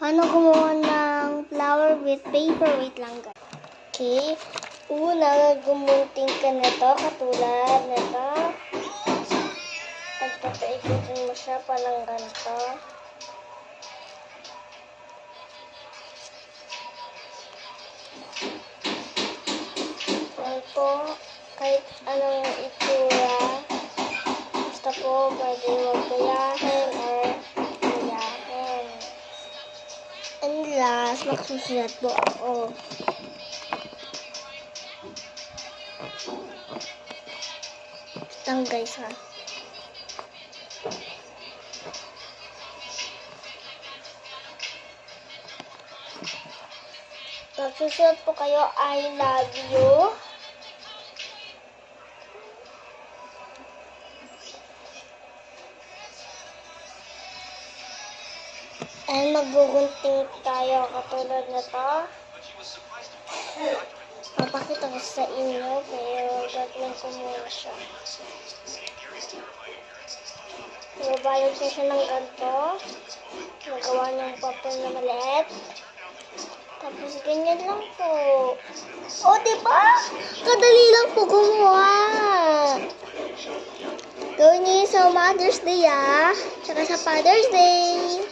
Paano gumawa ng flower with paper? Wait lang guys. Okay. Una, gumunting ka na to, katulad na to. Pagpapaikutin mo siya, parang ganito. Yan po, kahit anong itsura, basta po, pwede huwag gayahin or gayahin. And last, magsusulat po ako. Lang guys ha. Magsusulat po kayo, I love you. And maggugunting tayo katulad na to. Papakita ko sa inyo, pero gagawin ko muna siya. Nabalot na siya ng ganito. Nagawa niyang papel na maliit. Tapos ganyan lang po. O, diba? Kadali lang po gumawa. Gawin niyo sa Mother's Day, ah. Tsaka sa Father's Day.